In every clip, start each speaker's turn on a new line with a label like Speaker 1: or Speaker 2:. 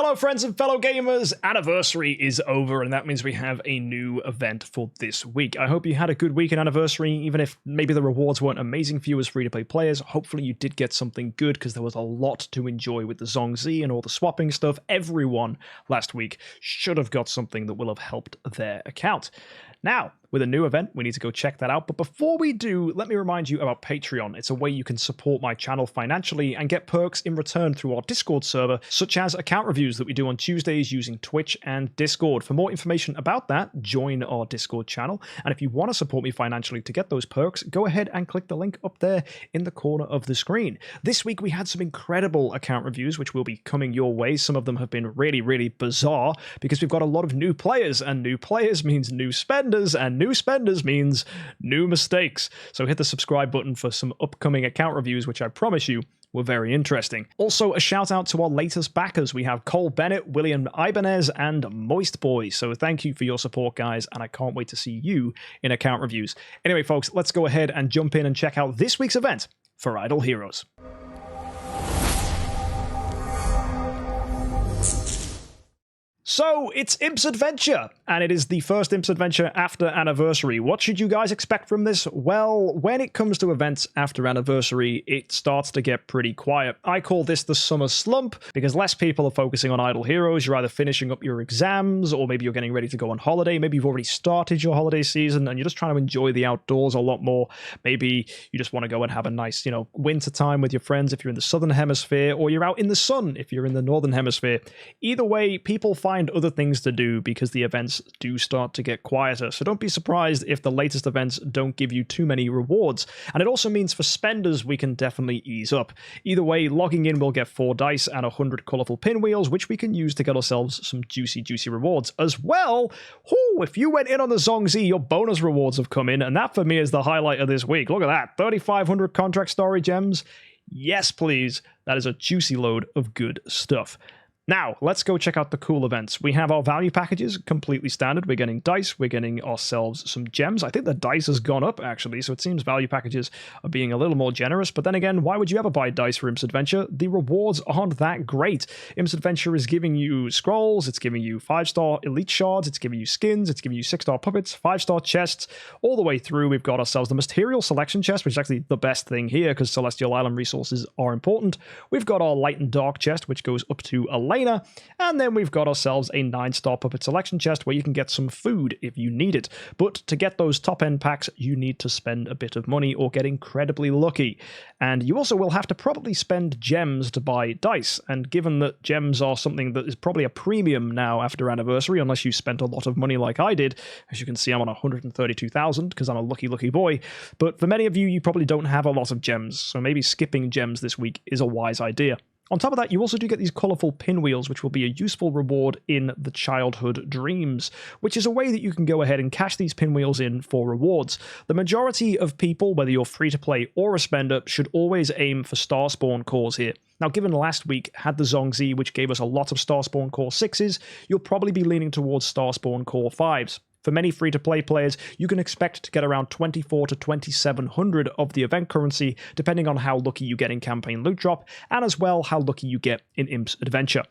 Speaker 1: Hello friends and fellow gamers, Anniversary is over and that means we have a new event for this week. I hope you had a good week in Anniversary, even if maybe the rewards weren't amazing for you as free-to-play players. Hopefully you did get something good because there was a lot to enjoy with the Zongzi and all the swapping stuff. Everyone last week should have got something that will have helped their account. Now, with a new event, we need to go check that out. But before we do, let me remind you about Patreon. It's a way you can support my channel financially and get perks in return through our Discord server, such as account reviews that we do on Tuesdays using Twitch and Discord. For more information about that, join our Discord channel. And if you want to support me financially to get those perks, go ahead and click the link up there in the corner of the screen. This week, we had some incredible account reviews, which will be coming your way. Some of them have been really, really bizarre because we've got a lot of new players, and new players means new spenders, and new spenders means new mistakes. So hit the subscribe button for some upcoming account reviews, which I promise you were very interesting. Also, a shout out to our latest backers. We have Cole Bennett, William Ibanez, and Moist Boy. So thank you for your support, guys, and I can't wait to see you in account reviews. Anyway, folks, let's go ahead and jump in and check out this week's event for Idle Heroes. So, it's Imps Adventure, and it is the first Imps Adventure after Anniversary. What should you guys expect from this? Well, when it comes to events after Anniversary, it starts to get pretty quiet. I call this the summer slump, because less people are focusing on Idle Heroes. You're either finishing up your exams, or maybe you're getting ready to go on holiday. Maybe you've already started your holiday season, and you're just trying to enjoy the outdoors a lot more. Maybe you just want to go and have a nice, winter time with your friends if you're in the Southern Hemisphere, or you're out in the sun if you're in the Northern Hemisphere. Either way, people find other things to do because the events do start to get quieter. So don't be surprised if the latest events don't give you too many rewards. And it also means for spenders, we can definitely ease up. Either way, logging in will get 4 dice and 100 colorful pinwheels, which we can use to get ourselves some juicy rewards. As well, if you went in on the Zongzi, your bonus rewards have come in, and that for me is the highlight of this week. Look at that, 3,500 contract Starry Gems. Yes, please. That is a juicy load of good stuff. Now, let's go check out the cool events. We have our value packages, completely standard. We're getting dice, we're getting ourselves some gems. I think the dice has gone up, actually, so it seems value packages are being a little more generous. But then again, why would you ever buy dice for Imps Adventure? The rewards aren't that great. Imps Adventure is giving you scrolls, it's giving you 5-star elite shards, it's giving you skins, it's giving you 6-star puppets, 5-star chests. All the way through, we've got ourselves the material selection chest, which is actually the best thing here because Celestial Island resources are important. We've got our light and dark chest, which goes up to Elena. And then we've got ourselves a 9-star puppet selection chest where you can get some food if you need it. But to get those top-end packs, you need to spend a bit of money or get incredibly lucky. And you also will have to probably spend gems to buy dice. And given that gems are something that is probably a premium now after Anniversary, unless you spent a lot of money like I did, as you can see, I'm on 132,000 because I'm a lucky boy. But for many of you, you probably don't have a lot of gems, so maybe skipping gems this week is a wise idea. On top of that, you also do get these colourful pinwheels, which will be a useful reward in the childhood dreams, which is a way that you can go ahead and cash these pinwheels in for rewards. The majority of people, whether you're free to play or a spender, should always aim for Star Spawn cores here. Now, given last week had the Zongzi, which gave us a lot of Star Spawn core 6s, you'll probably be leaning towards Star Spawn core 5s. For many free-to-play players, you can expect to get around 2,400 to 2,700 of the event currency, depending on how lucky you get in campaign loot drop, and as well how lucky you get in Imps Adventure.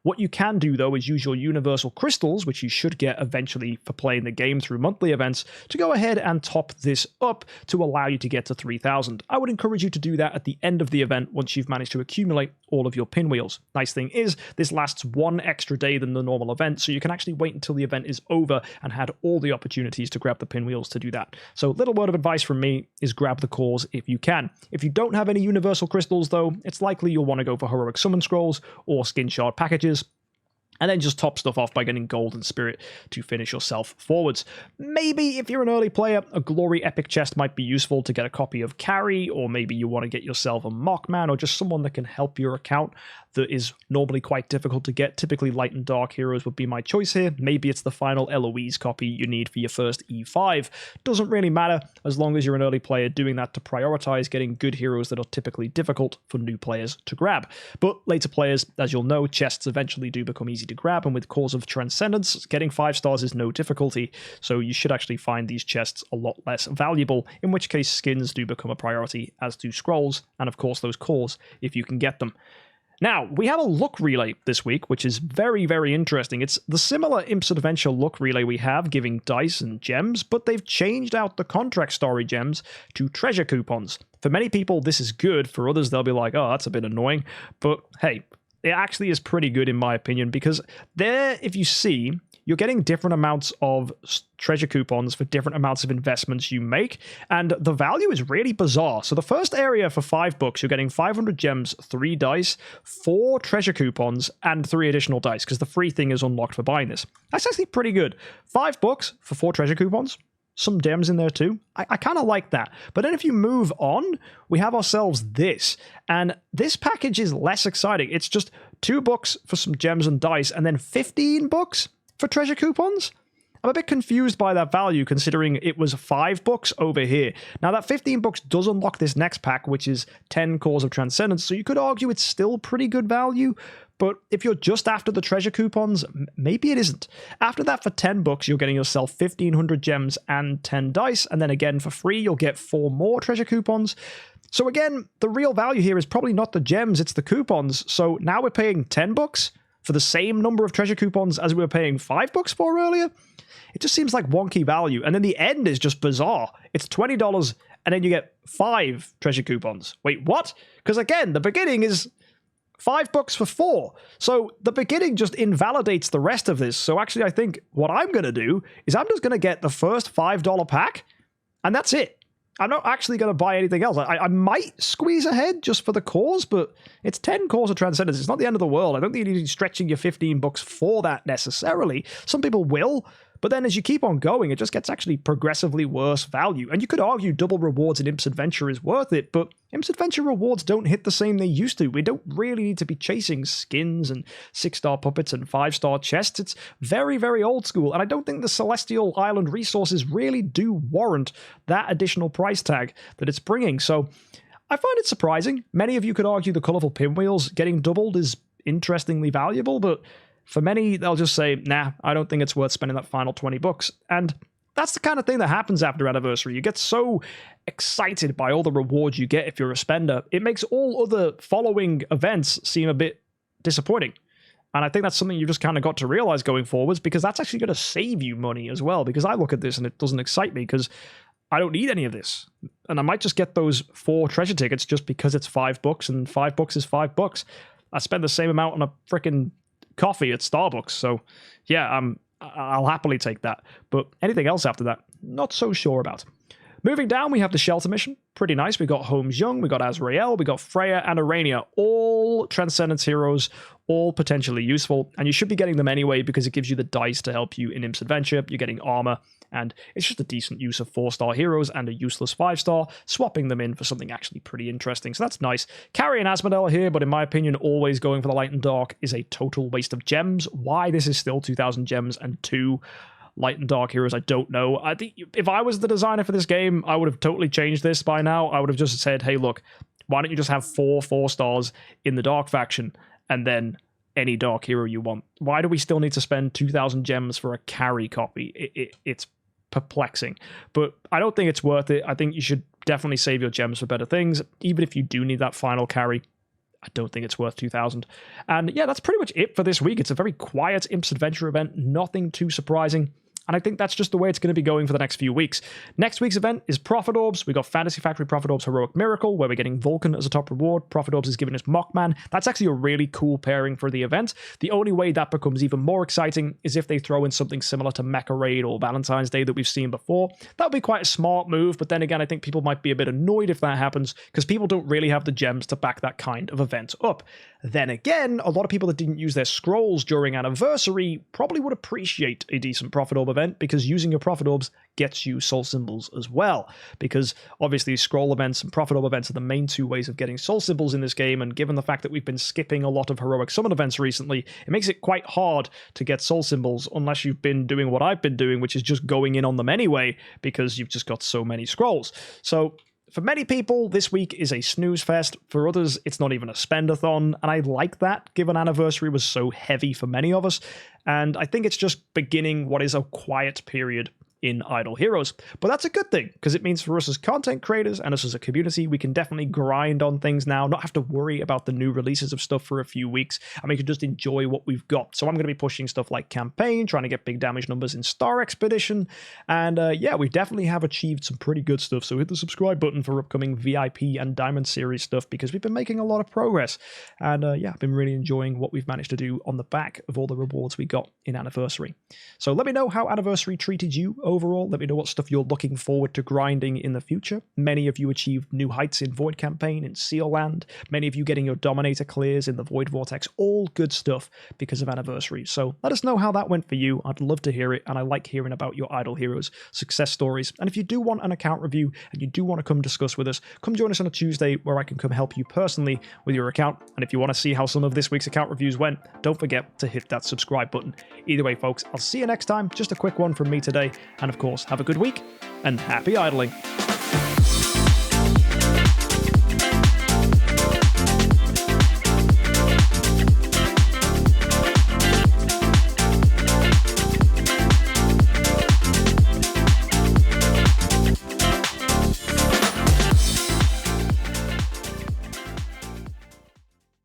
Speaker 1: What you can do, though, is use your universal crystals, which you should get eventually for playing the game through monthly events, to go ahead and top this up to allow you to get to 3,000. I would encourage you to do that at the end of the event once you've managed to accumulate all of your pinwheels. Nice thing is, this lasts 1 extra day than the normal event, so you can actually wait until the event is over and had all the opportunities to grab the pinwheels to do that. So, little word of advice from me is grab the cores if you can. If you don't have any universal crystals, though, it's likely you'll want to go for heroic summon scrolls or skin shard packages, and then just top stuff off by getting gold and spirit to finish yourself forwards. Maybe if you're an early player, a glory epic chest might be useful to get a copy of Carry, or maybe you want to get yourself a Mockman, or just someone that can help your account that is normally quite difficult to get. Typically light and dark heroes would be my choice here. Maybe it's the final Eloise copy you need for your first E5. Doesn't really matter as long as you're an early player doing that to prioritize getting good heroes that are typically difficult for new players to grab. But later players, as you'll know, chests eventually do become easy to grab, and with Cause of Transcendence, getting 5 stars is no difficulty, so you should actually find these chests a lot less valuable, in which case skins do become a priority, as do scrolls, and of course those cores if you can get them. Now, we have a luck relay this week, which is very, very interesting. It's the similar Imps Adventure luck relay we have, giving dice and gems, but they've changed out the contract Starry Gems to treasure coupons. For many people, this is good. For others, they'll be like, oh, that's a bit annoying. But hey, it actually is pretty good in my opinion, because there, if you see, you're getting different amounts of treasure coupons for different amounts of investments you make, and the value is really bizarre. So the first area for $5, you're getting 500 gems, 3 dice, 4 treasure coupons, and 3 additional dice, because the free thing is unlocked for buying this. That's actually pretty good. $5 for 4 treasure coupons, some gems in there too. I kind of like that. But then if you move on, we have ourselves this, and this package is less exciting. It's just $2 for some gems and dice, and then $15 for treasure coupons? I'm a bit confused by that value, considering it was $5 over here. Now, that $15 does unlock this next pack, which is 10 Cores of Transcendence, so you could argue it's still pretty good value, but if you're just after the treasure coupons, maybe it isn't. After that, for $10, you're getting yourself 1,500 gems and 10 dice, and then again, for free, you'll get 4 more treasure coupons. So again, the real value here is probably not the gems, it's the coupons. So now we're paying $10 for the same number of treasure coupons as we were paying $5 for earlier. It just seems like wonky value. And then the end is just bizarre. It's $20 and then you get 5 treasure coupons. Wait, what? Because again, the beginning is $5 for 4. So the beginning just invalidates the rest of this. So actually, I think what I'm going to do is I'm just going to get the first $5 pack, and that's it. I'm not actually going to buy anything else. I might squeeze ahead just for the cores, but it's 10 Cores of Transcendence. It's not the end of the world. I don't think you need to be stretching your $15 for that necessarily. Some people will, but then as you keep on going, it just gets actually progressively worse value. And you could argue double rewards in Imps Adventure is worth it, but Imps Adventure rewards don't hit the same they used to. We don't really need to be chasing skins and 6-star puppets and 5-star chests. It's very, very old school, and I don't think the Celestial Island resources really do warrant that additional price tag that it's bringing. So I find it surprising. Many of you could argue the colorful pinwheels getting doubled is interestingly valuable, but for many, they'll just say, nah, I don't think it's worth spending that final $20. And that's the kind of thing that happens after Anniversary. You get so excited by all the rewards you get if you're a spender, it makes all other following events seem a bit disappointing. And I think that's something you just kind of got to realize going forwards, because that's actually going to save you money as well. Because I look at this and it doesn't excite me because I don't need any of this. And I might just get those 4 treasure tickets just because it's $5, and $5 is $5. I spend the same amount on a freaking coffee at Starbucks. So yeah, I'll happily take that. But anything else after that, not so sure about. Moving down, we have the Shelter mission. Pretty nice. We got Holmes Young, we got Azrael, we got Freya and Arania. All Transcendence heroes, all potentially useful. And you should be getting them anyway because it gives you the dice to help you in Imps Adventure. You're getting armor, and it's just a decent use of 4-star heroes and a useless 5-star, swapping them in for something actually pretty interesting. So that's nice. Carrie and Asmodel here, but in my opinion, always going for the light and dark is a total waste of gems. Why this is still 2,000 gems and 2 light and dark heroes, I don't know. I think if I was the designer for this game, I would have totally changed this by now. I would have just said, hey, look, why don't you just have 4 4-stars in the dark faction and then any dark hero you want? Why do we still need to spend 2,000 gems for a carry copy? It's perplexing, but I don't think it's worth it. I think you should definitely save your gems for better things, even if you do need that final carry. I don't think it's worth 2,000. And yeah, that's pretty much it for this week. It's a very quiet Imps Adventure event, nothing too surprising. And I think that's just the way it's going to be going for the next few weeks. Next week's event is Prophet Orbs. We got Fantasy Factory Prophet Orbs Heroic Miracle, where we're getting Vulcan as a top reward. Prophet Orbs is giving us Mockman. That's actually a really cool pairing for the event. The only way that becomes even more exciting is if they throw in something similar to Mecha Raid or Valentine's Day that we've seen before. That would be quite a smart move, but then again, I think people might be a bit annoyed if that happens, because people don't really have the gems to back that kind of event up. Then again, a lot of people that didn't use their scrolls during Anniversary probably would appreciate a decent Prophet Orb event, because using your Prophet Orbs gets you soul symbols as well. Because obviously scroll events and Prophet Orb events are the main 2 ways of getting soul symbols in this game, and given the fact that we've been skipping a lot of heroic summon events recently, it makes it quite hard to get soul symbols unless you've been doing what I've been doing, which is just going in on them anyway, because you've just got so many scrolls. So for many people, this week is a snooze fest. For others, it's not even a spendathon, and I like that, given Anniversary was so heavy for many of us. And I think it's just beginning what is a quiet period in Idle Heroes. But that's a good thing, because it means for us as content creators and us as a community, we can definitely grind on things now, not have to worry about the new releases of stuff for a few weeks, and we can just enjoy what we've got. So I'm going to be pushing stuff like Campaign, trying to get big damage numbers in Star Expedition, and yeah, we definitely have achieved some pretty good stuff. So hit the subscribe button for upcoming VIP and Diamond Series stuff, because we've been making a lot of progress. And yeah, I've been really enjoying what we've managed to do on the back of all the rewards we got in Anniversary. So let me know how Anniversary treated you overall. Let me know what stuff you're looking forward to grinding in the future. Many of you achieved new heights in Void Campaign, in Seal Land. Many of you getting your Dominator clears in the Void Vortex. All good stuff because of Anniversary. So let us know how that went for you. I'd love to hear it, and I like hearing about your Idle Heroes success stories. And if you do want an account review and you do want to come discuss with us, come join us on a Tuesday where I can come help you personally with your account. And if you want to see how some of this week's account reviews went, don't forget to hit that subscribe button. Either way, folks, I'll see you next time. Just a quick one from me today. And of course, have a good week and happy idling.